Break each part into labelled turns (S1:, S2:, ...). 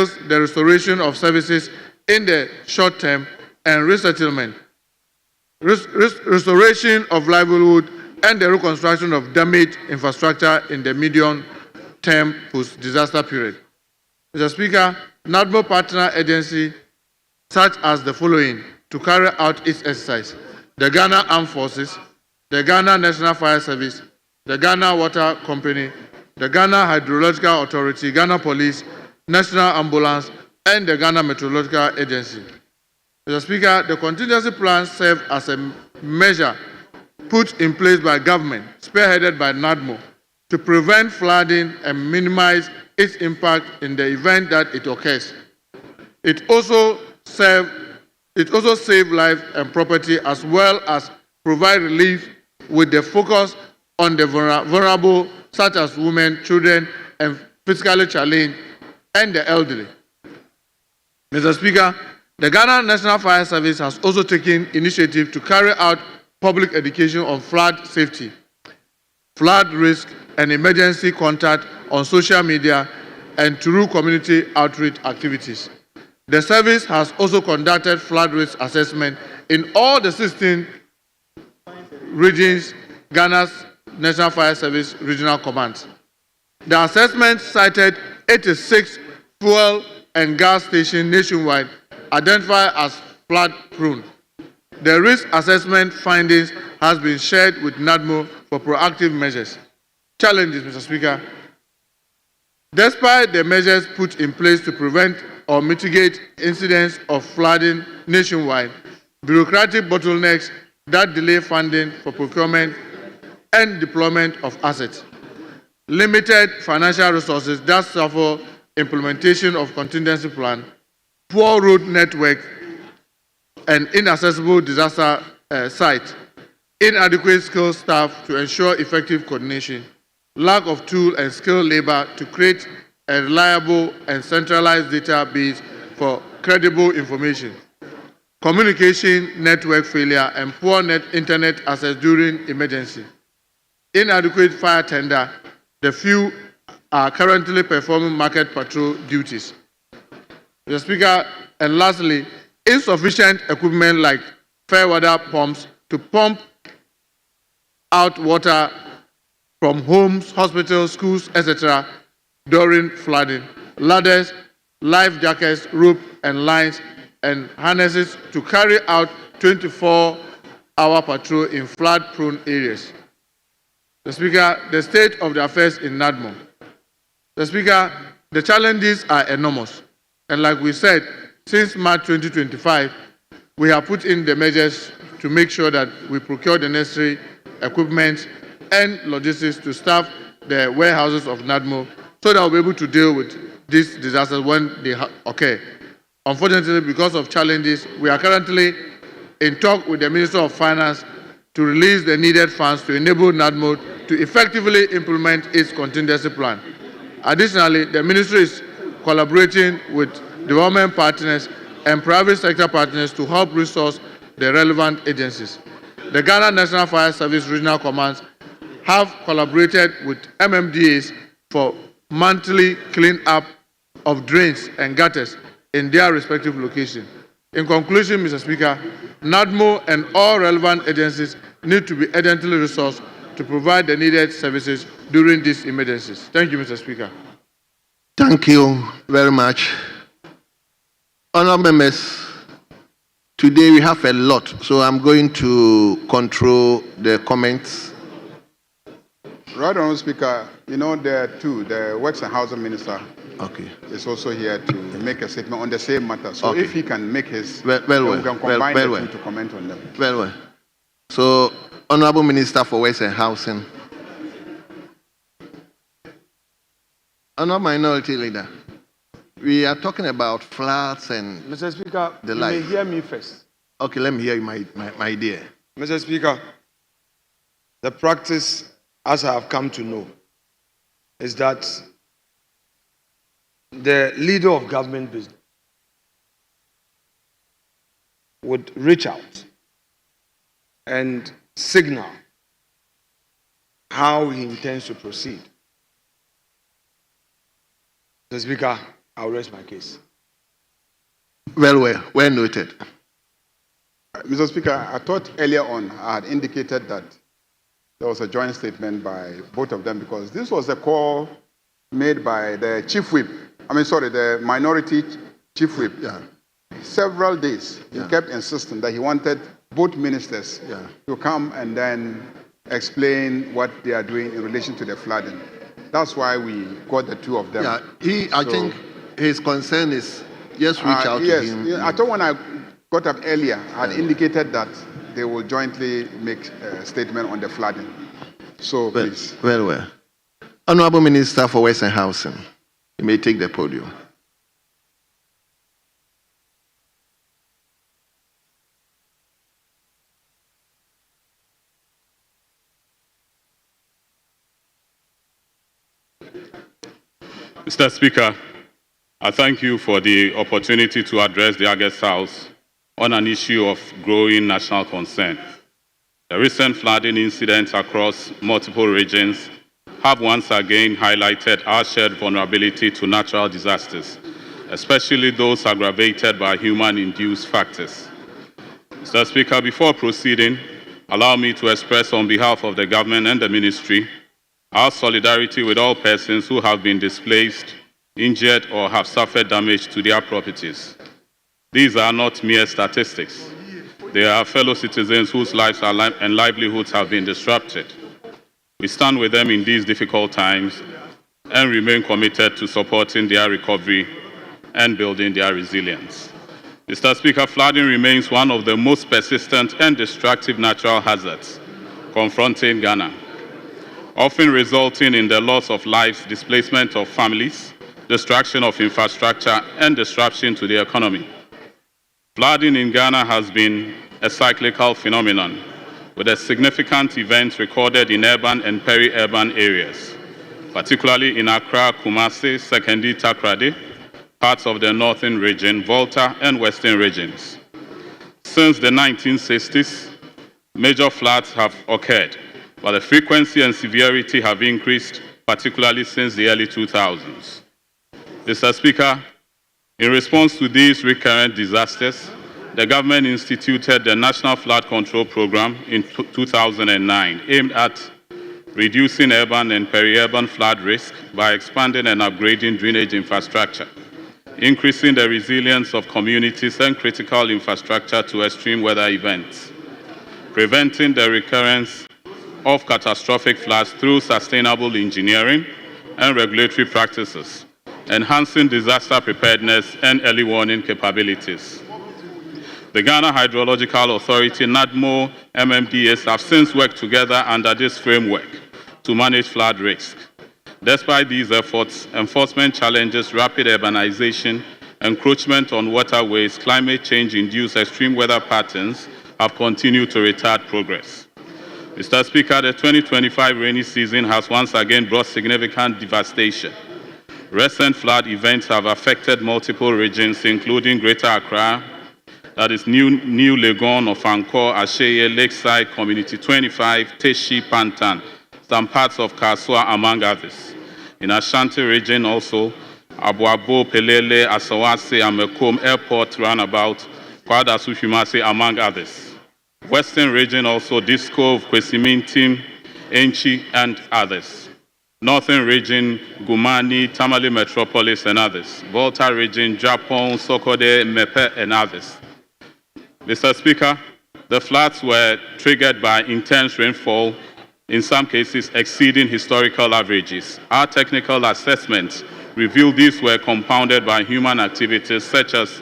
S1: entails the restoration of services in the short term and resettlement, restoration of livelihood, and the reconstruction of damaged infrastructure in the medium-term post-disaster period. Mr. Speaker, NADMO partner agencies such as the following to carry out its exercise: the Ghana Armed Forces, the Ghana National Fire Service, the Ghana Water Company, the Ghana Hydrological Authority, Ghana Police, National Ambulance, and the Ghana Meteorological Agency. Mr. Speaker, the contingency plan serves as a measure put in place by government, spearheaded by NADMO, to prevent flooding and minimize its impact in the event that it occurs. It also saves life and property, as well as provide relief with the focus on the vulnerable, such as women, children, and physically challenged, and the elderly. Mr. Speaker, the Ghana National Fire Service has also taken initiative to carry out public education on flood safety, flood risk, and emergency contact on social media and through community outreach activities. The service has also conducted flood risk assessment in all the 16 regions, Ghana's National Fire Service regional commands. The assessment cited 86 fuel and gas stations nationwide identified as flood prone. The risk assessment findings has been shared with NADMO for proactive measures. Challenges, Mr. Speaker. Despite the measures put in place to prevent or mitigate incidents of flooding nationwide, bureaucratic bottlenecks that delay funding for procurement and deployment of assets, limited financial resources that suffer implementation of contingency plan, poor road network, and inaccessible disaster site, inadequate skilled staff to ensure effective coordination, lack of tool and skilled labor to create a reliable and centralized database for credible information, communication network failure, and poor internet access during emergency, inadequate fire tender. The few are currently performing market patrol duties. Mr. Speaker, and lastly, insufficient equipment like fair water pumps to pump out water from homes, hospitals, schools, etc. during flooding, ladders, life jackets, rope and lines, and harnesses to carry out 24-hour patrol in flood-prone areas. Mr. Speaker, the state of the affairs in NADMO. Mr. Speaker, the challenges are enormous. And like we said, since March 2025, we have put in the measures to make sure that we procure the necessary equipment and logistics to staff the warehouses of NADMO so that we'll be able to deal with these disasters when they occur. Unfortunately, because of challenges, we are currently in talk with the Minister of Finance to release the needed funds to enable NADMO to effectively implement its contingency plan. Additionally, the Ministry is collaborating with development partners and private sector partners to help resource the relevant agencies. The Ghana National Fire Service Regional Commands have collaborated with MMDAs for monthly clean-up of drains and gutters in their respective locations. In conclusion, Mr. Speaker, NADMO and all relevant agencies need to be urgently resourced to provide the needed services during these emergencies. Thank you, Mr. Speaker.
S2: Thank you very much. Honourable members, today we have a lot, so I'm going to control the comments.
S3: Right, Honourable Speaker, you know, there are two. The Works and Housing Minister is also here to make a statement on the same matter. So if he can make his, we can combine the two to comment on them.
S2: Well. So, Honourable Minister for Works and Housing. Honourable Minority Leader, we are talking about floods and
S4: Mr. Speaker,
S2: the
S4: you
S2: life.
S4: may hear me first.
S2: Okay, let me hear you, my dear.
S4: Mr. Speaker, the practice, as I have come to know, is that the leader of government business would reach out and signal how he intends to proceed. Mr. Speaker, I'll rest my case.
S2: Well noted.
S3: Mr. Speaker, I thought earlier on I had indicated that there was a joint statement by both of them because this was a call made by the chief whip. The minority chief whip.
S2: Yeah.
S3: Several days, he kept insisting that he wanted both ministers to come and then explain what they are doing in relation to the flooding. That's why we got the two of them.
S2: Yeah, I think his concern is just reach out to him.
S3: Yes, I thought when I got up earlier, I had indicated that they will jointly make a statement on the flooding. So, please.
S2: Very well. Honorable Minister for Western Housing, you may take the podium.
S5: Mr. Speaker, I thank you for the opportunity to address the August House on an issue of growing national concern. The recent flooding incidents across multiple regions have once again highlighted our shared vulnerability to natural disasters, especially those aggravated by human-induced factors. Mr. Speaker, before proceeding, allow me to express on behalf of the government and the ministry our solidarity with all persons who have been displaced, injured, or have suffered damage to their properties. These are not mere statistics. They are fellow citizens whose lives and livelihoods have been disrupted. We stand with them in these difficult times and remain committed to supporting their recovery and building their resilience. Mr. Speaker, flooding remains one of the most persistent and destructive natural hazards confronting Ghana, often resulting in the loss of lives, displacement of families, destruction of infrastructure, and disruption to the economy. Flooding in Ghana has been a cyclical phenomenon, with a significant event recorded in urban and peri-urban areas, particularly in Accra, Kumasi, Sekondi, Takoradi, parts of the northern region, Volta, and western regions. Since the 1960s, major floods have occurred, but the frequency and severity have increased, particularly since the early 2000s. Mr. Speaker, in response to these recurrent disasters, the government instituted the National Flood Control Program in 2009, aimed at reducing urban and peri-urban flood risk by expanding and upgrading drainage infrastructure, increasing the resilience of communities and critical infrastructure to extreme weather events, preventing the recurrence of catastrophic floods through sustainable engineering and regulatory practices, enhancing disaster preparedness and early warning capabilities. The Ghana Hydrological Authority, NADMO, MMDAs have since worked together under this framework to manage flood risk. Despite these efforts, enforcement challenges, rapid urbanization, encroachment on waterways, climate change-induced extreme weather patterns have continued to retard progress. Mr. Speaker, the 2025 rainy season has once again brought significant devastation. Recent flood events have affected multiple regions, including Greater Accra, that is New Legon, Ofankor, Asheye, Lakeside, Community 25, Teshi, Pantan, some parts of Kasua, among others. In Ashanti region also, Abuabo, Pelele, Asawase, Amekom, Airport, Roundabout, Kwadasu, Shumase, among others. Western region also, Disco, Kwesimintim, Enchi, and others. Northern region, Gumani, Tamale Metropolis, and others. Volta region, Japon, Sokode, Mepe, and others. Mr. Speaker, the floods were triggered by intense rainfall, in some cases exceeding historical averages. Our technical assessments revealed these were compounded by human activities such as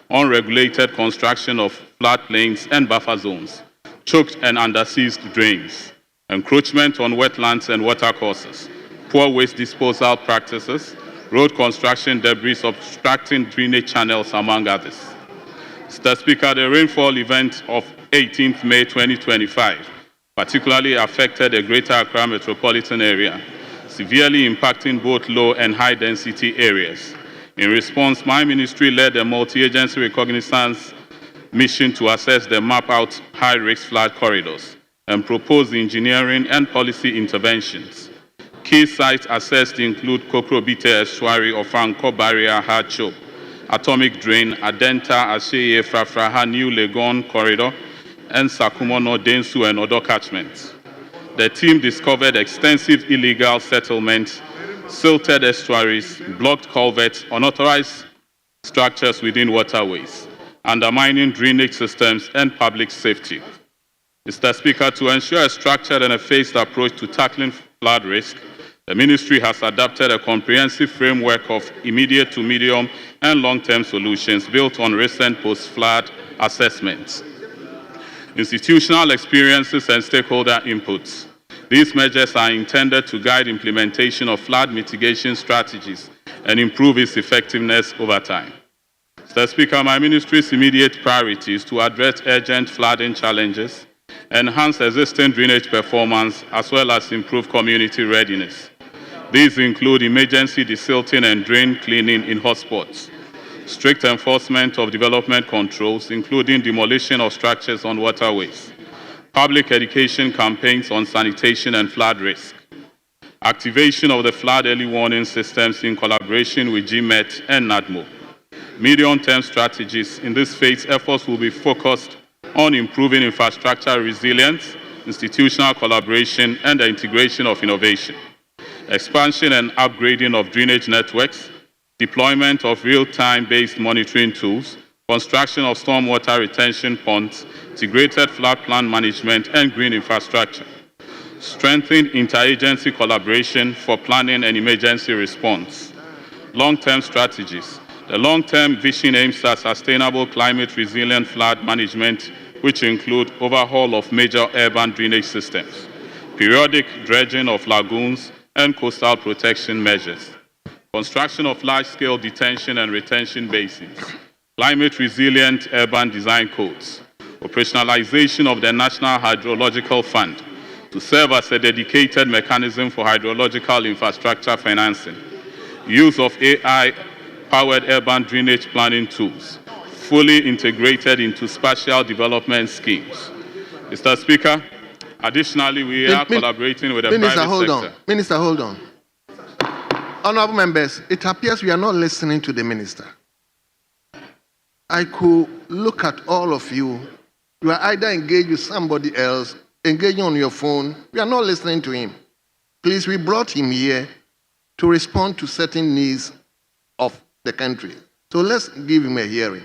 S5: unregulated construction of floodplains and buffer zones, choked and underseized drains, encroachment on wetlands and watercourses, poor waste disposal practices, road construction debris obstructing drainage channels, among others. Mr. Speaker, the rainfall event of 18th May 2025 particularly affected the Greater Accra metropolitan area, severely impacting both low and high density areas. In response, my ministry led a multi-agency reconnaissance mission to assess the map out high-risk flood corridors and propose engineering and policy interventions. Key sites assessed include Kokrobite Estuary, Ofanko Barrier, Hacho, Atomic Drain, Adenta, Asheye, Frafraha, New Legon Corridor, and Sakumono, Densu, and other catchments. The team discovered extensive illegal settlements, silted estuaries, blocked culverts, unauthorized structures within waterways, undermining drainage systems and public safety. Mr. Speaker, to ensure a structured and a phased approach to tackling flood risk, the Ministry has adopted a comprehensive framework of immediate to medium and long-term solutions built on recent post-flood assessments, institutional experiences, and stakeholder inputs. These measures are intended to guide implementation of flood mitigation strategies and improve its effectiveness over time. Mr. Speaker, my ministry's immediate priority is to address urgent flooding challenges, enhance existing drainage performance, as well as improve community readiness. These include emergency desilting and drain cleaning in hotspots, strict enforcement of development controls, including demolition of structures on waterways, public education campaigns on sanitation and flood risk, activation of the flood early warning systems in collaboration with GMET and NADMO. Medium-term strategies in this phase, efforts will be focused on improving infrastructure resilience, institutional collaboration, and the integration of innovation, expansion and upgrading of drainage networks, deployment of real-time based monitoring tools, construction of stormwater retention ponds, integrated flood plan management, and green infrastructure, strengthen interagency collaboration for planning and emergency response. Long-term strategies. The long-term vision aims at sustainable climate-resilient flood management, which include overhaul of major urban drainage systems, periodic dredging of lagoons, and coastal protection measures, construction of large-scale detention and retention basins, climate-resilient urban design codes, operationalization of the National Hydrological Fund to serve as a dedicated mechanism for hydrological infrastructure financing, use of AI-powered urban drainage planning tools, fully integrated into spatial development schemes. Mr. Speaker, additionally, we are collaborating with the private sector.
S2: Minister, hold on. Honorable members, it appears we are not listening to the minister. I could look at all of you. You are either engaged with somebody else, engaging on your phone. We are not listening to him. Please, we brought him here to respond to certain needs of the country. So let's give him a hearing.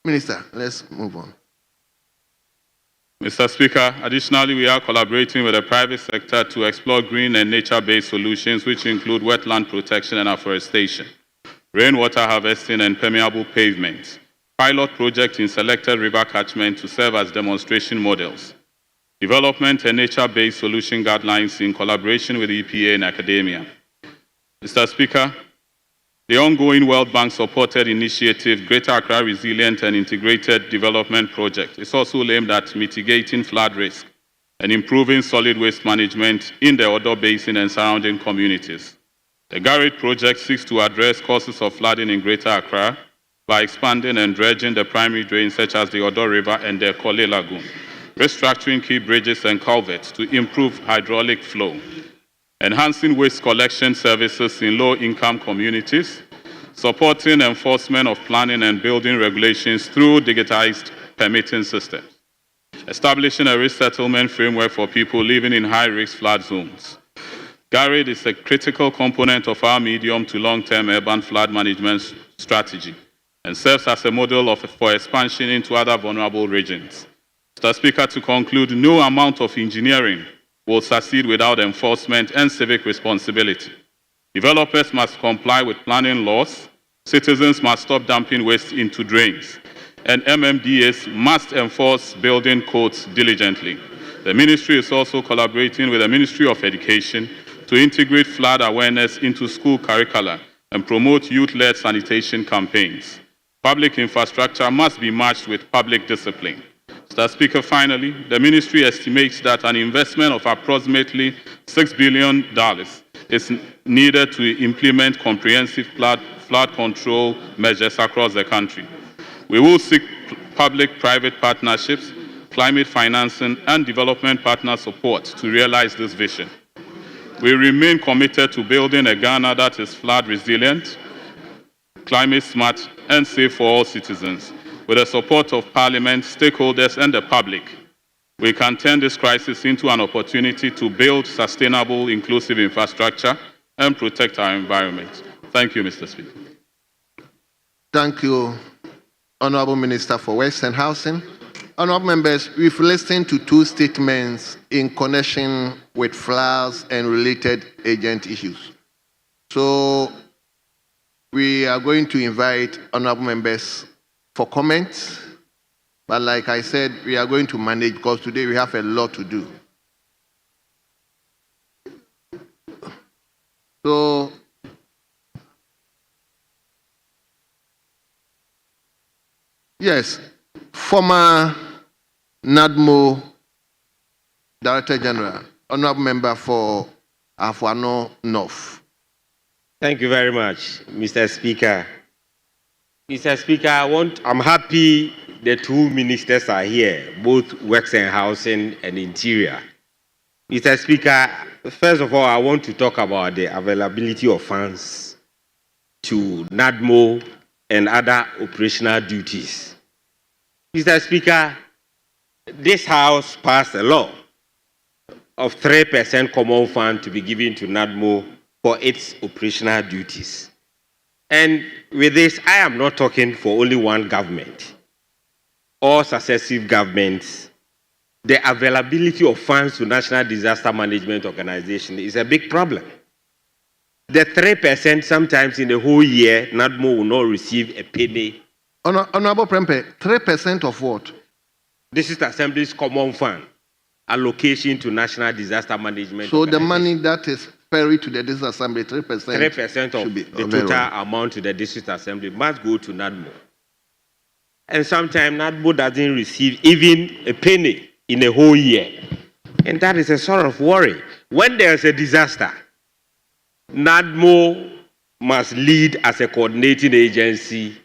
S2: Minister, let's move on.
S5: Mr. Speaker, additionally, we are collaborating with the private sector to explore green and nature-based solutions, which include wetland protection and afforestation, rainwater harvesting and permeable pavements, pilot projects in selected river catchment to serve as demonstration models, development and nature-based solution guidelines in collaboration with EPA and academia. Mr. Speaker, the ongoing World Bank-supported initiative, Greater Accra Resilient and Integrated Development Project, is also aimed at mitigating flood risk and improving solid waste management in the Odo Basin and surrounding communities. The GARRET project seeks to address causes of flooding in Greater Accra by expanding and dredging the primary drains such as the Odo River and the Kole Lagoon, restructuring key bridges and culverts to improve hydraulic flow, enhancing waste collection services in low-income communities, supporting enforcement of planning and building regulations through digitized permitting systems, establishing a risk settlement framework for people living in high-risk flood zones. GARRET is a critical component of our medium to long-term urban flood management strategy and serves as a model for expansion into other vulnerable regions. Mr. Speaker, to conclude, no amount of engineering will succeed without enforcement and civic responsibility. Developers must comply with planning laws, citizens must stop dumping waste into drains, and MMDAs must enforce building codes diligently. The ministry is also collaborating with the Ministry of Education to integrate flood awareness into school curricula and promote youth-led sanitation campaigns. Public infrastructure must be matched with public discipline. Mr. Speaker, finally, the ministry estimates that an investment of approximately $6 billion is needed to implement comprehensive flood control measures across the country. We will seek public-private partnerships, climate financing, and development partner support to realize this vision. We remain committed to building a Ghana that is flood resilient, climate smart, and safe for all citizens. With the support of Parliament, stakeholders, and the public, we can turn this crisis into an opportunity to build sustainable, inclusive infrastructure and protect our environment. Thank you, Mr. Speaker.
S2: Thank you, Honorable Minister for Works and Housing. Honorable members, we've listened to two statements in connection with floods and related agent issues. So we are going to invite honorable members for comments. But like I said, we are going to manage because today we have a lot to do. So, yes, former NADMO Director General, Honorable Member for Afuano North.
S6: Thank you very much, Mr. Speaker. Mr. Speaker, I'm happy the two ministers are here, both Works and Housing and Interior. Mr. Speaker, first of all, I want to talk about the availability of funds to NADMO and other operational duties. Mr. Speaker, this House passed a law of 3% common fund to be given to NADMO for its operational duties. And with this, I am not talking for only one government or successive governments. The availability of funds to National Disaster Management Organization is a big problem. The 3%, sometimes in the whole year, NADMO will not receive a penny.
S2: Honorable Prempe, 3% of what?
S6: District Assembly's common fund, allocation to National Disaster Management
S2: So the money that is ferried to the District Assembly, 3%.
S6: 3% of the total amount to the District Assembly must go to NADMO. And sometimes NADMO doesn't receive even a penny in a whole year. And that is a sort of worry. When there's a disaster, NADMO must lead as a coordinating agency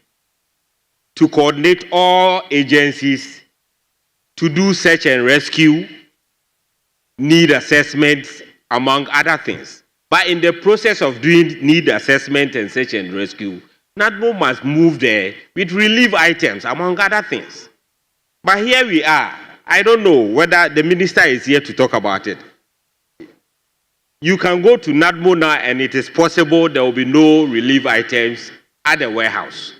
S6: to coordinate all agencies to do search and rescue, need assessments, among other things. But in the process of doing need assessment and search and rescue, NADMO must move there with relief items, among other things. But here we are. I don't know whether the minister is here to talk about it. You can go to NADMO now and it is possible there will be no relief items at the warehouse.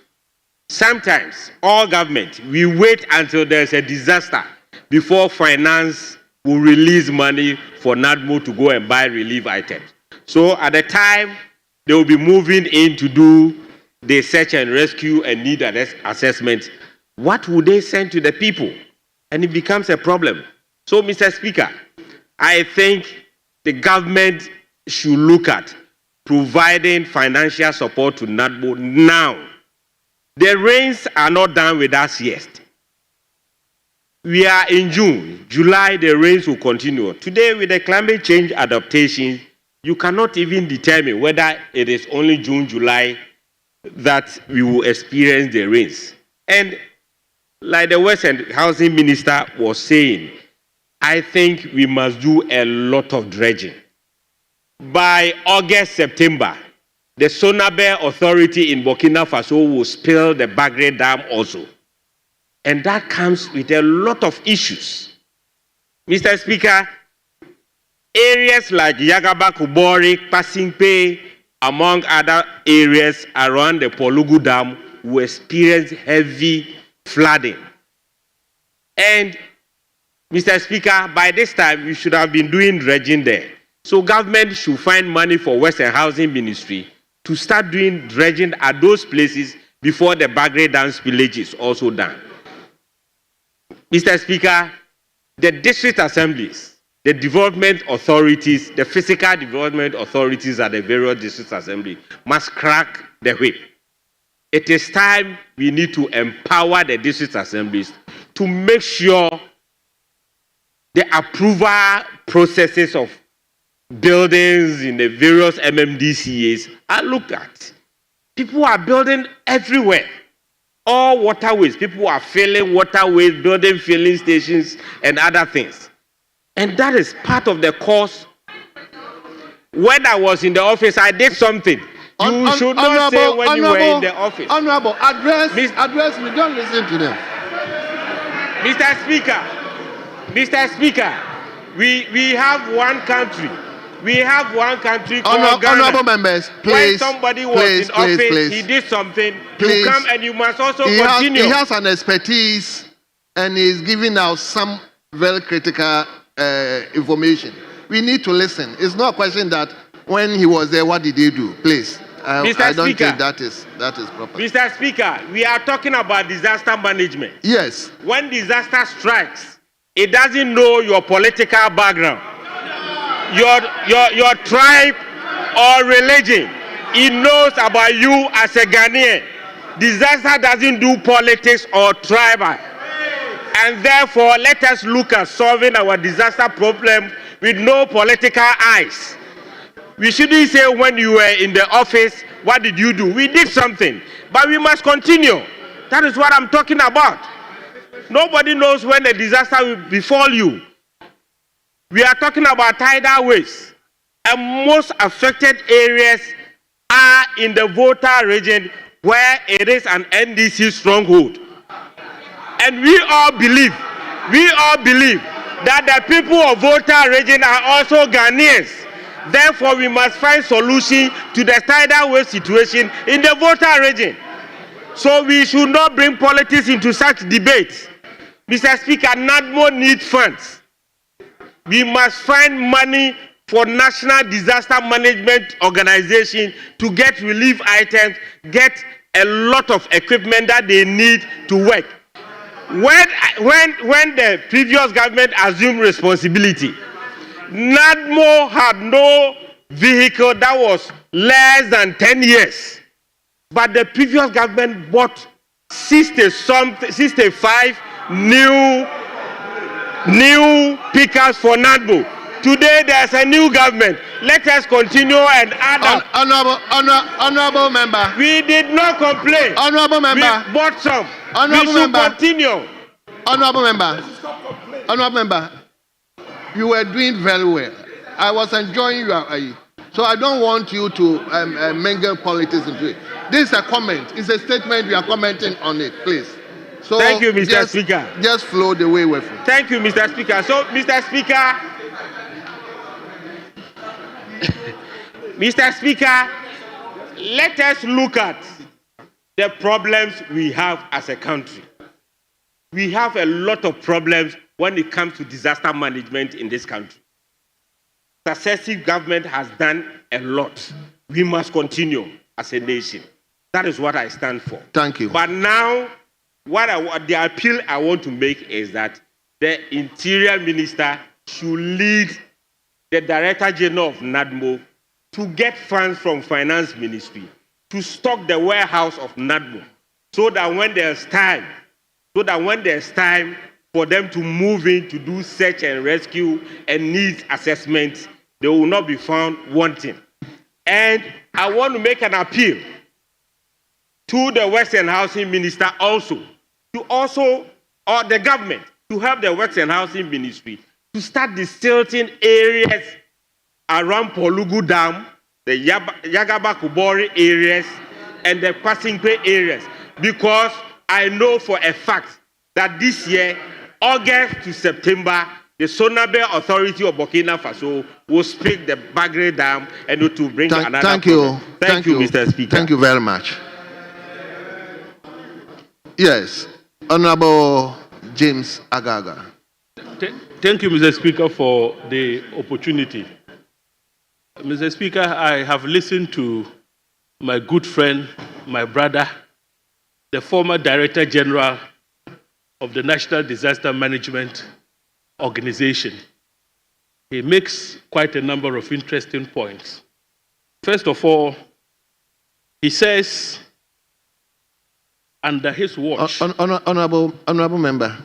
S6: Sometimes, all government, we wait until there's a disaster before finance will release money for NADMO to go and buy relief items. So at the time, they will be moving in to do the search and rescue and need assessment. What would they send to the people? And it becomes a problem. So, Mr. Speaker, I think the government should look at providing financial support to NADMO now. The rains are not done with us yet. We are in June. July, the rains will continue. Today, with the climate change adaptation, you cannot even determine whether it is only June, July that we will experience the rains. And like the Works and Housing Minister was saying, I think we must do a lot of dredging. By August, September, the Sonabe Authority in Burkina Faso will spill the Bagre Dam also. And that comes with a lot of issues. Mr. Speaker, areas like Yagaba, Kubori, Pasingpe, among other areas around the Polugu Dam will experience heavy flooding. And, Mr. Speaker, by this time, we should have been doing dredging there. So government should find money for Works and Housing Ministry to start doing dredging at those places before the Bagre Dam spillage is also done. Mr. Speaker, the district assemblies, the development authorities, the physical development authorities at the various district assemblies must crack the whip. It is time we need to empower the district assemblies to make sure the approval processes of buildings in the various MMDCAs are looked at. People are building everywhere. All waterways, people are filling waterways, building filling stations and other things. And that is part of the cause when I was in the office, I did something. You should not say when you were in the office.
S2: Honorable, address me. Don't listen to them.
S6: Mr. Speaker, we have one country. We have one country called Ghana.
S2: Honorable members, please.
S6: When somebody was in office, he did something. You come and you must also continue.
S2: He has an expertise and he's giving out some very critical information. We need to listen. It's not a question that when he was there, what did he do? Please. I don't think that is proper.
S6: Mr. Speaker, we are talking about disaster management.
S2: Yes.
S6: When disaster strikes, it doesn't know your political background, your tribe or religion. It knows about you as a Ghanaian. Disaster doesn't do politics or tribal. And therefore, let us look at solving our disaster problem with no political eyes. We shouldn't say when you were in the office, what did you do? We did something, but we must continue. That is what I'm talking about. Nobody knows when a disaster will befall you. We are talking about tidal waves, and most affected areas are in the Volta region where it is an NDC stronghold. And we all believe that the people of Volta region are also Ghanaians. Therefore, we must find solution to the tidal wave situation in the Volta region. So we should not bring politics into such debates. Mr. Speaker, NADMO needs funds. We must find money for National Disaster Management Organization to get relief items, get a lot of equipment that they need to work. When the previous government assumed responsibility, NADMO had no vehicle that was less than 10 years. But the previous government bought 65 new pickups for NADMO. Today there's a new government. Let us continue and add up.
S2: Honorable member.
S6: We did not complain.
S2: Honorable member.
S6: We bought some.
S2: Honorable
S6: we should
S2: member.
S6: Continue.
S2: Honorable member. Honorable member. You were doing very well. I was enjoying your. So I don't want you to mingle politics into it. This is a comment. It's a statement. We are commenting on it, please. So
S6: thank you, Mr. Speaker.
S2: Just flow the way we're flowing.
S6: Thank you, Mr. Speaker. So, Mr. Speaker, let us look at the problems we have as a country. We have a lot of problems when it comes to disaster management in this country. Successive government has done a lot. We must continue as a nation. That is what I stand for.
S2: Thank you.
S6: But now, the appeal I want to make is that the Interior Minister should lead the Director General of NADMO to get funds from Finance Ministry to stock the warehouse of NADMO, so that when there's time for them to move in to do search and rescue and needs assessments, they will not be found wanting. And I want to make an appeal to the Works and Housing Minister or the government, to help the Works and Housing Ministry to start desilting areas around Polugu Dam, the Yagaba Kubori areas, and the Pasingpe areas, because I know for a fact that this year, August to September, the Sonabe Authority of Burkina Faso will speak the Bagre Dam and it will bring another
S2: Thank
S6: problem.
S2: you.
S6: Thank you, Mr. Speaker.
S2: Thank you very much. Yes, Honorable James Agaga.
S7: Thank you, Mr. Speaker, for the opportunity. Mr. Speaker, I have listened to my good friend, my brother, the former Director General of the National Disaster Management Organization. He makes quite a number of interesting points. First of all, he says, under his watch...
S2: Honorable member,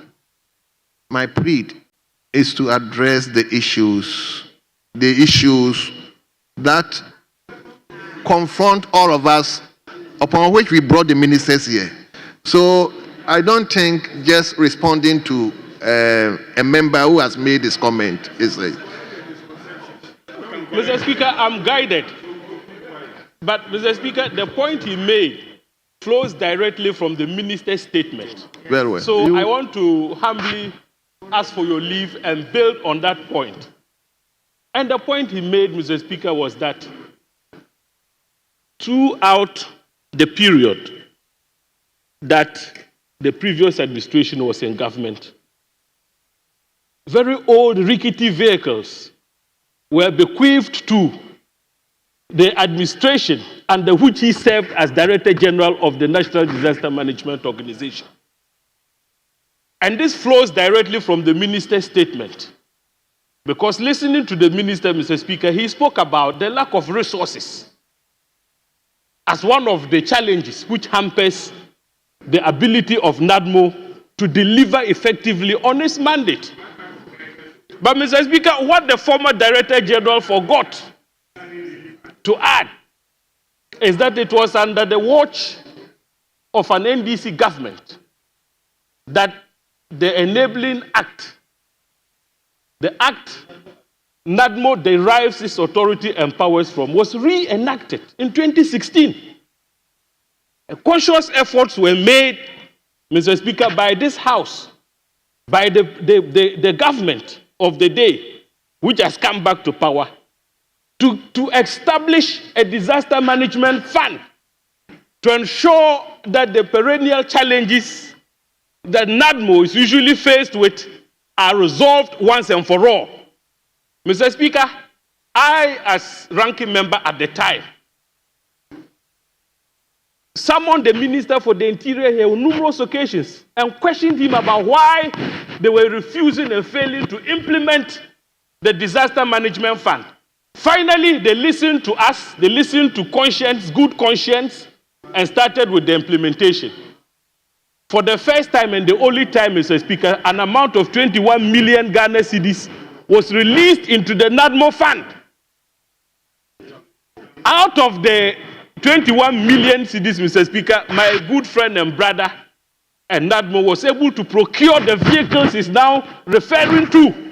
S2: my plea is to address the issues that confront all of us, upon which we brought the ministers here. So I don't think just responding to a member who has made this comment is
S7: Mr. Speaker, I'm guided. But, Mr. Speaker, the point he made flows directly from the minister's statement.
S2: Very well.
S7: So I want to humbly ask for your leave and build on that point. And the point he made, Mr. Speaker, was that throughout the period that the previous administration was in government, very old rickety vehicles were bequeathed to the administration under which he served as Director General of the National Disaster Management Organization. And this flows directly from the minister's statement. Because listening to the minister, Mr. Speaker, he spoke about the lack of resources as one of the challenges which hampers the ability of NADMO to deliver effectively on its mandate. But, Mr. Speaker, what the former Director General forgot to add is that it was under the watch of an NDC government that the Enabling Act, the act NADMO derives its authority and powers from, was re-enacted in 2016. Conscious efforts were made, Mr. Speaker, by this House, by the government of the day, which has come back to power, to establish a disaster management fund to ensure that the perennial challenges that NADMO is usually faced with are resolved once and for all. Mr. Speaker, I, as ranking member at the time, summoned the Minister for the Interior here on numerous occasions and questioned him about why they were refusing and failing to implement the disaster management fund. Finally, they listened to us, they listened to conscience, good conscience, and started with the implementation. For the first time and the only time, Mr. Speaker, an amount of 21 million Ghana cedis was released into the NADMO fund. Out of the 21 million cedis, Mr. Speaker, my good friend and brother and NADMO was able to procure the vehicles he's now referring to.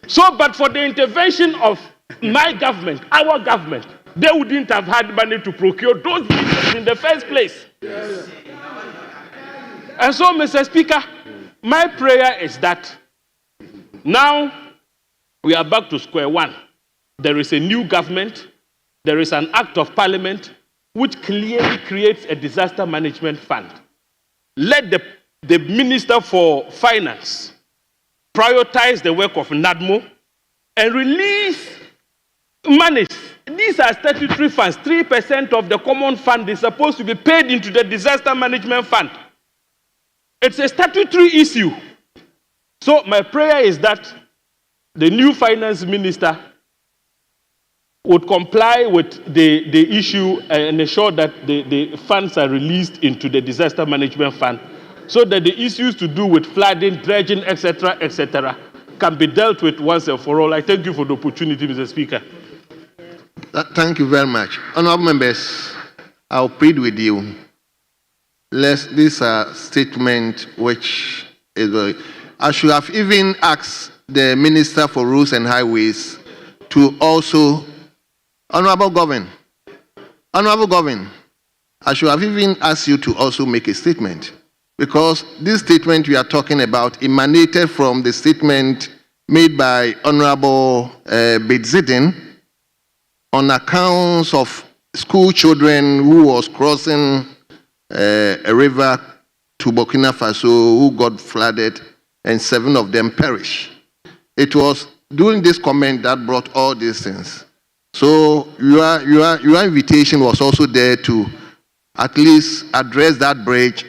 S7: So, but for the intervention of my government, our government, they wouldn't have had money to procure those vehicles in the first place. Yes. And so, Mr. Speaker, my prayer is that now we are back to square one. There is a new government. There is an act of parliament which clearly creates a disaster management fund. Let the Minister for Finance prioritize the work of NADMO and release monies. These are statutory funds. 3% of the common fund is supposed to be paid into the disaster management fund. It's a statutory issue. So my prayer is that the new finance minister would comply with the issue and ensure that the funds are released into the disaster management fund so that the issues to do with flooding, dredging, etc., can be dealt with once and for all. I thank you for the opportunity, Mr. Speaker.
S2: Thank you very much. Honorable members, I'll plead with you. This is a statement which is I should have even asked the Minister for Roads and Highways to also, Honorable Governor, I should have even asked you to also make a statement, because this statement we are talking about emanated from the statement made by Honorable Bedzidin on accounts of school children who was crossing a river to Burkina Faso who got flooded and 7 of them perished. It was during this comment that brought all these things. So your invitation was also there to at least address that bridge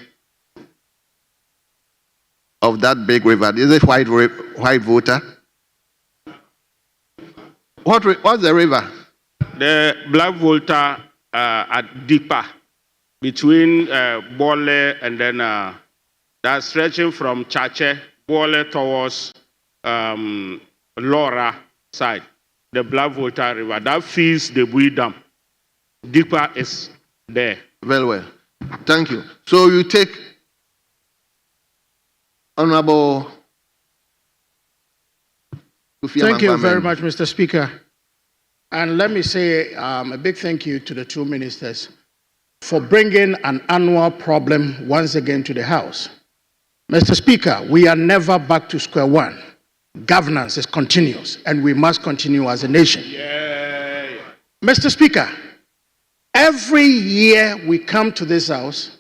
S2: of that big river. Is it White Water? What's the river?
S8: The Black Volta at Deeper, between Bole and then that's stretching from Chache, Bole towards Laura side, the Black Volta River. That feeds the Bui Dam. Deeper is there.
S2: Very well. Thank you. So you take Honorable
S9: Thank you very much, Mr. Speaker. And let me say a big thank you to the two ministers for bringing an annual problem once again to the House. Mr. Speaker, we are never back to square one. Governance is continuous, and we must continue as a nation. Mr. Speaker, every year we come to this House,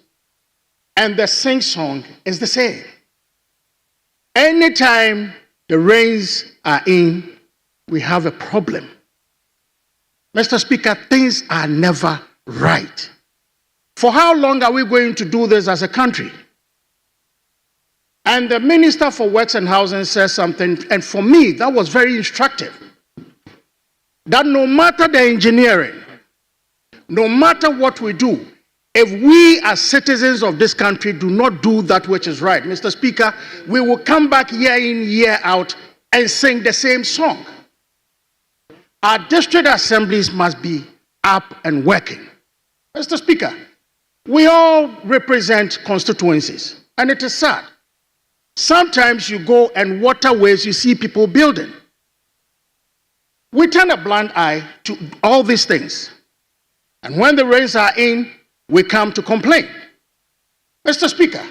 S9: and the sing-song is the same. Anytime the rains are in, we have a problem. Mr. Speaker, things are never right. For how long are we going to do this as a country? And the Minister for Works and Housing says something, and for me, that was very instructive. That no matter the engineering, no matter what we do, if we as citizens of this country do not do that which is right, Mr. Speaker, we will come back year in, year out and sing the same song. Our district assemblies must be up and working. Mr. Speaker, we all represent constituencies, and it is sad. Sometimes you go and waterways, you see people building. We turn a blind eye to all these things. And when the rains are in, we come to complain. Mr. Speaker,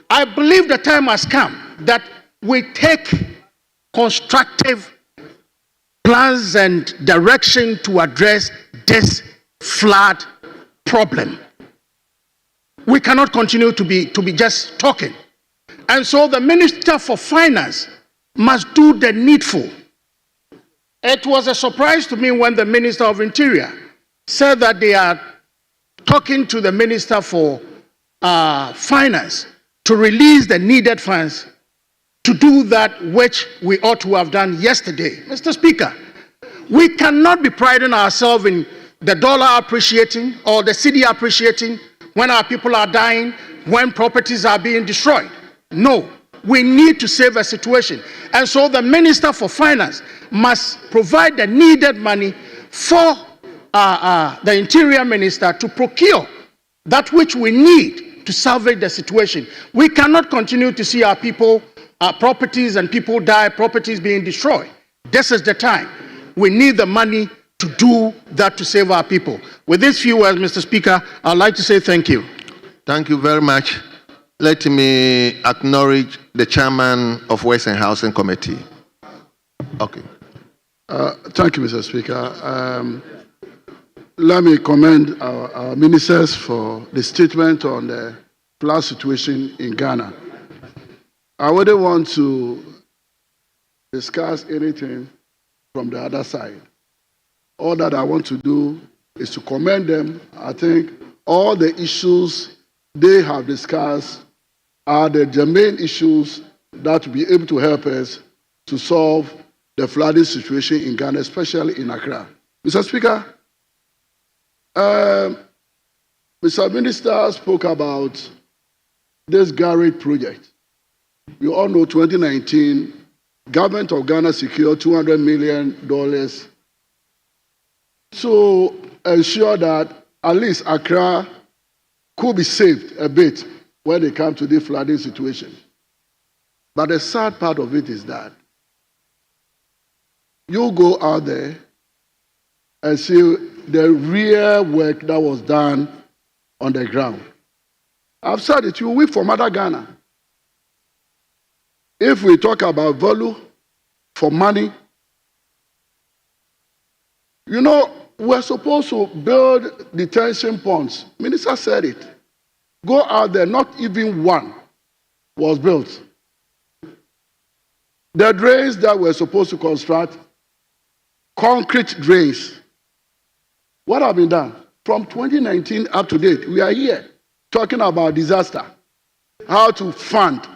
S9: I believe the time has come that we take constructive plans and direction to address this flood problem. We cannot continue to be just talking. And so the Minister for Finance must do the needful. It was a surprise to me when the Minister of Interior said that they are talking to the Minister for Finance to release the needed funds to do that which we ought to have done yesterday. Mr. Speaker, we cannot be priding ourselves in the dollar appreciating or the cedi appreciating when our people are dying, when properties are being destroyed. No, we need to save a situation. And so the Minister for Finance must provide the needed money for the Interior Minister to procure that which we need to salvage the situation. We cannot continue to see our people, our properties and people die, properties being destroyed. This is the time. We need the money to do that to save our people. With these few words, Mr. Speaker, I'd like to say thank you.
S2: Thank you very much. Let me acknowledge the chairman of Works and Housing Committee. Okay.
S10: Thank you, Mr. Speaker. Let me commend our ministers for the statement on the flood situation in Ghana. I wouldn't want to discuss anything from the other side. All that I want to do is to commend them. I think all the issues they have discussed are the germane issues that will be able to help us to solve the flooding situation in Ghana, especially in Accra. Mr. Speaker, Mr. Minister spoke about this garage project. You all know 2019, government of Ghana secured $200 million to ensure that at least Accra could be saved a bit when they come to the flooding situation. But the sad part of it is that you go out there and see the real work that was done on the ground. I've said it, you weep for Mother Ghana. If we talk about value for money, you know, we're supposed to build detention ponds. Minister said it. Go out there, not even one was built. The drains that we're supposed to construct, concrete drains. What have been done? From 2019 up to date, we are here talking about disaster, how to fund.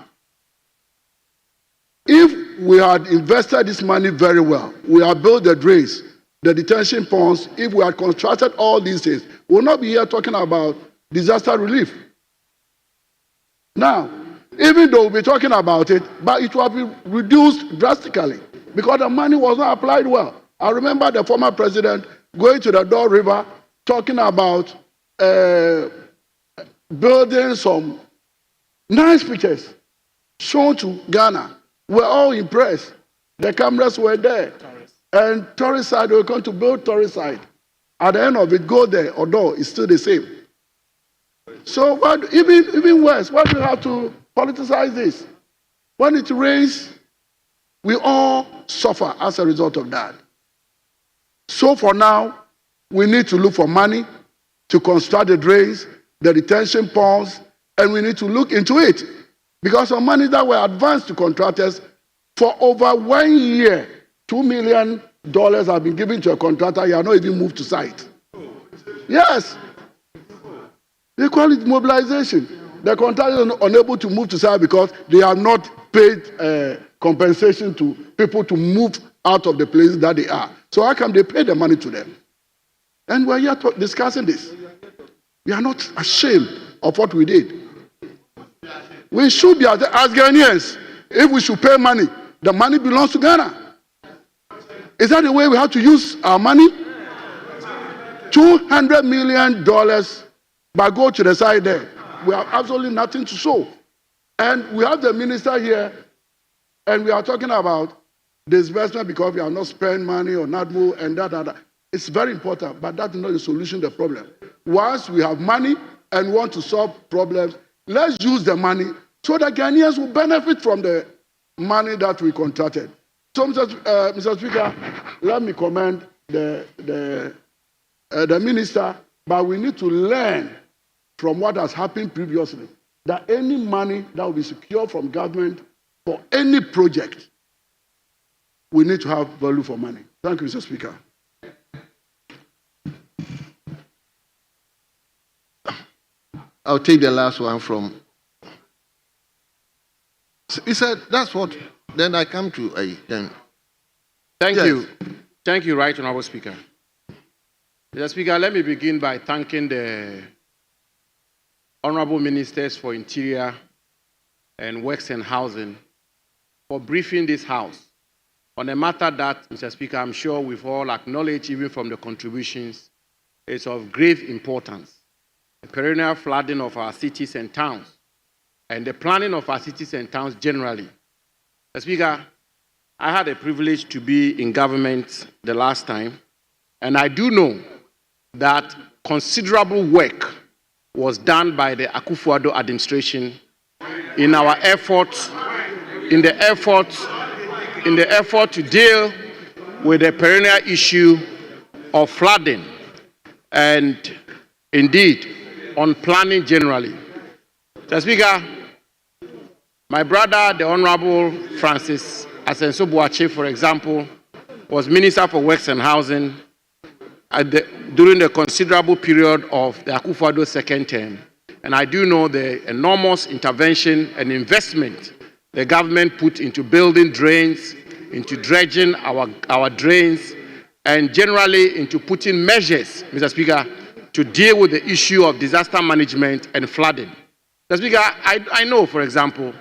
S10: If we had invested this money very well, we had built the drains, the detention ponds, if we had constructed all these things, we'll not be here talking about disaster relief. Now, even though we'll be talking about it, but it will be reduced drastically because the money was not applied well. I remember the former president going to the Dor River talking about building some nice pictures shown to Ghana. We're all impressed. The cameras were there. And tourist side, we're going to build tourist side. At the end of it, go there, although it's still the same. So what, even worse, why do we have to politicize this? When it rains, we all suffer as a result of that. So for now, we need to look for money to construct the drains, the retention ponds, and we need to look into it. Because of money that were advanced to contractors for over 1 year, $2 million have been given to a contractor, you are not even moved to site. Yes. They call it mobilization. The contractor is unable to move to site because they have not paid compensation to people to move out of the places that they are. So how come they pay the money to them? And we're here discussing this. We are not ashamed of what we did. We should be, as Ghanaians, if we should pay money, the money belongs to Ghana. Is that the way we have to use our money? $200 million, but go to the side there. We have absolutely nothing to show. And we have the minister here, and we are talking about disbursement because we have not spent money on NADMO and that. It's very important, but that's not the solution to the problem. Once we have money and want to solve problems, let's use the money so that Ghanaians will benefit from the money that we contracted. So, Mr. Speaker, let me commend the minister, but we need to learn from what has happened previously, that any money that will be secured from government for any project, we need to have value for money. Thank you, Mr. Speaker.
S2: I'll take the last one from. He said, that's what. Then I come to then.
S9: Thank you. Thank you, Right Honorable Speaker. Mr. Speaker, let me begin by thanking the Honorable Ministers for Interior and Works and Housing for briefing this House on a matter that, Mr. Speaker, I'm sure we've all acknowledged, even from the contributions, is of grave importance. The perennial flooding of our cities and towns, and the planning of our cities and towns generally. Mr. Speaker, I had a privilege to be in government the last time, and I do know that considerable work was done by the Akufo-Addo administration in the effort to deal with the perennial issue of flooding, and indeed on planning generally. Mr. Speaker, my brother, the Honorable Francis Asenso-Boakye, for example, was Minister for Works and Housing during the considerable period of the Akufo-Addo second term. And I do know the enormous intervention and investment the government put into building drains, into dredging our drains, and generally into putting measures, Mr. Speaker, to deal with the issue of disaster management and flooding. Mr. Speaker, I know, for example,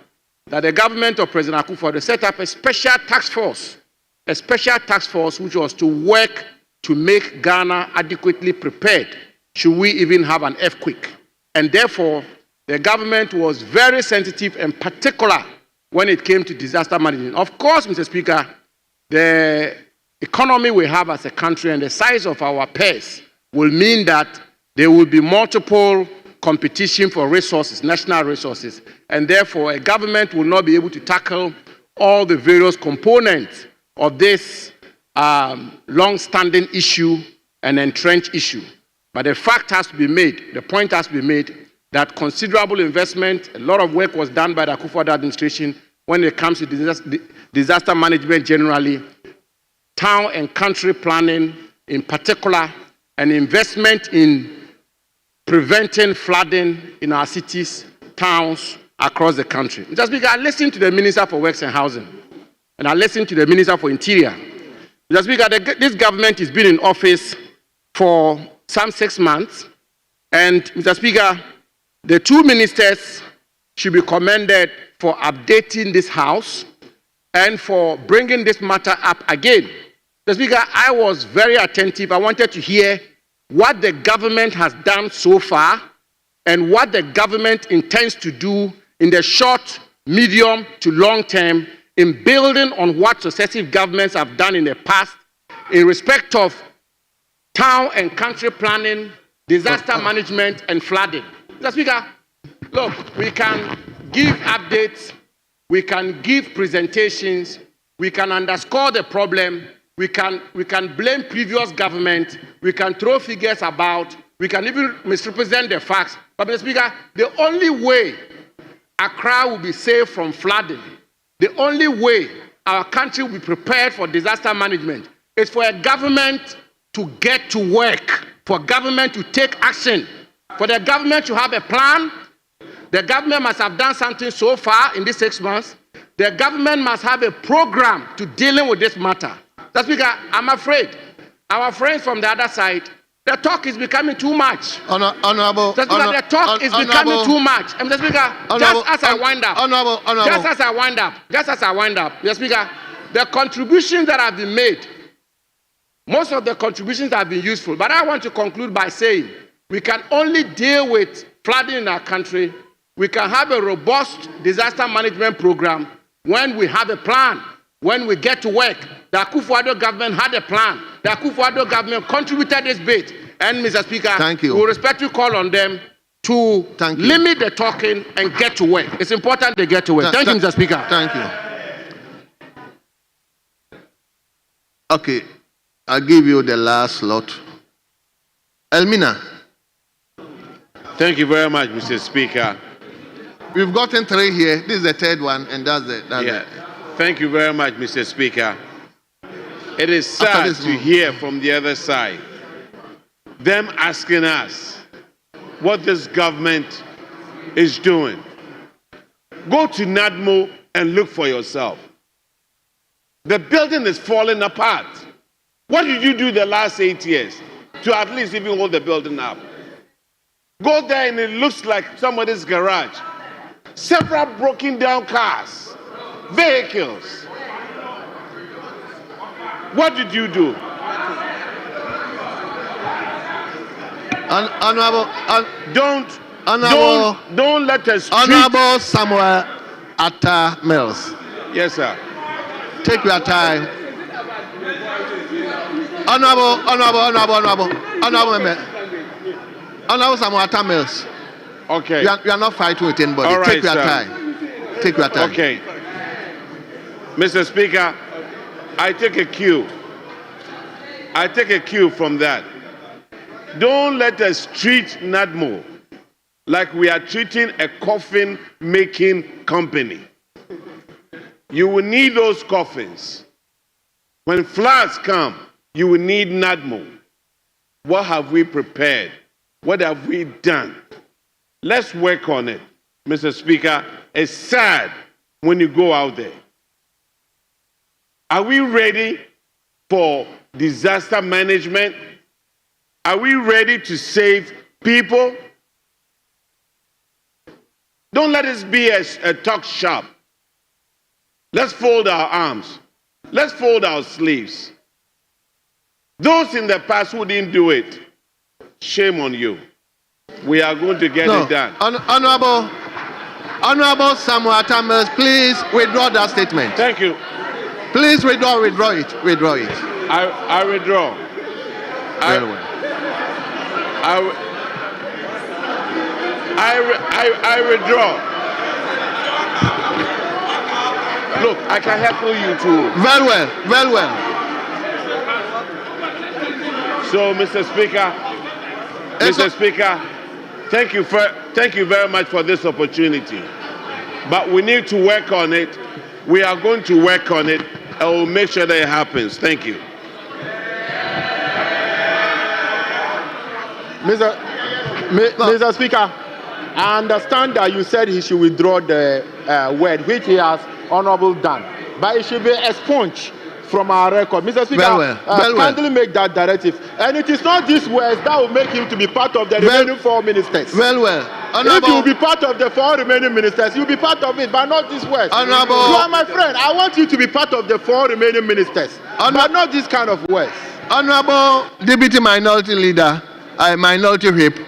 S9: that the government of President Akufo-Addo set up a special task force which was to work to make Ghana adequately prepared should we even have an earthquake. And therefore, the government was very sensitive and particular when it came to disaster management. Of course, Mr. Speaker, the economy we have as a country and the size of our purse will mean that there will be multiple competition for resources, national resources, and therefore a government will not be able to tackle all the various components of this long-standing issue and entrenched issue. But the fact has to be made, the point has to be made, that considerable investment, a lot of work was done by the Akufo-Addo administration when it comes to disaster management generally, town and country planning in particular, and investment in preventing flooding in our cities, towns, across the country. Mr. Speaker, I listened to the Minister for Works and Housing, and I listened to the Minister for Interior. Mr. Speaker, this government has been in office for some 6 months, and Mr. Speaker, the two ministers should be commended for updating this House and for bringing this matter up again. Mr. Speaker, I was very attentive. I wanted to hear what the government has done so far and what the government intends to do in the short, medium to long term, in building on what successive governments have done in the past in respect of town and country planning, disaster management, and flooding. Mr. Speaker, look, we can give updates, we can give presentations, we can underscore the problem, we can blame previous government, we can throw figures about, we can even misrepresent the facts. But Mr. Speaker, the only way Accra will be safe from flooding, the only way our country will be prepared for disaster management is for a government to get to work, for government to take action, for the government to have a plan. The government must have done something so far in these 6 months. The government must have a program to dealing with this matter. Mr. Speaker, I'm afraid our friends from the other side, the talk is becoming too much.
S2: Honorable,
S9: Mr. Speaker, the talk is becoming too much. And Mr. Speaker, just as I wind up, Mr. Speaker, the contributions that have been made, most of the contributions have been useful. But I want to conclude by saying we can only deal with flooding in our country, we can have a robust disaster management program when we have a plan, when we get to work. The Akufo-Addo government had a plan. The Akufo-Addo government contributed this bit. And Mr. Speaker,
S2: thank you.
S9: We respectfully call on them to limit the talking and get to work. It's important they get to work. Thank you, Mr. Speaker.
S2: Thank you. Okay, I'll give you the last slot. Elmina.
S8: Thank you very much, Mr. Speaker.
S2: We've gotten 3 here. This is the 3rd one, and that's it.
S8: Thank you very much, Mr. Speaker. It is sad to hear from the other side them asking us what this government is doing. Go to NADMO and look for yourself. The building is falling apart. What did you do the last 8 years to at least even hold the building up? Go there and it looks like somebody's garage. Several broken down cars, vehicles. What did you do? Don't let us treat...
S2: Honorable Samuel Atta Mills.
S8: Yes, sir.
S2: Take your time. Honorable Samuel Atta Mills.
S8: Okay.
S2: You are not fighting with anybody.
S8: All right,
S2: Take your time. Take your time.
S8: Okay. Mr. Speaker, I take a cue. I take a cue from that. Don't let us treat NADMO like we are treating a coffin-making company. You will need those coffins. When floods come, you will need NADMO. What have we prepared? What have we done? Let's work on it. Mr. Speaker, it's sad when you go out there. Are we ready for disaster management? Are we ready to save people? Don't let this be a talk shop. Let's fold our arms. Let's fold our sleeves. Those in the past who didn't do it, shame on you. We are going to get it done.
S2: Honorable Samuel Atta Mills, please withdraw that statement.
S8: Thank you.
S2: Please withdraw it.
S8: I withdraw.
S2: Very well.
S8: I withdraw. Look, I can heckle you too.
S2: Very well. Very well.
S8: So, Mr. Speaker, thank you very much for this opportunity. But we need to work on it. We are going to work on it, and we'll make sure that it happens. Thank you.
S11: Mr. Speaker, I understand that you said he should withdraw the word, which he has honorably done. But it should be expunged from our record. Mr. Speaker, kindly make that directive. And it is not these words that will make him to be part of the remaining 4 ministers. If you will be part of the 4 remaining ministers, you'll be part of it, but not these words.
S2: Honorable.
S11: You are my friend. I want you to be part of the 4 remaining ministers, but not this kind of words.
S2: Honorable Deputy Minority Leader, Minority Whip,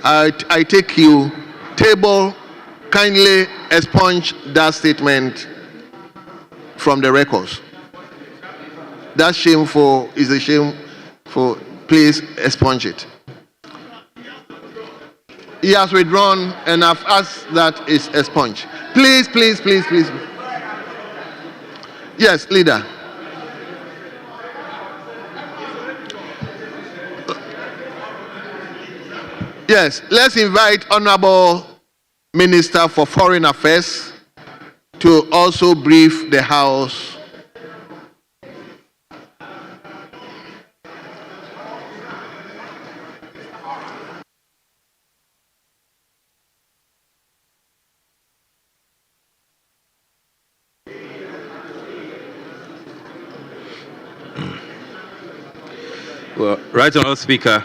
S2: I take you. Table, kindly expunge that statement. from the records. That's shameful, is a shameful. Please expunge it. He has withdrawn, and I've asked that is expunged. Please, please, please, please. Yes, leader. Yes, let's invite Honorable Minister for Foreign Affairs to also brief the House.
S6: Well, Right Honourable Speaker,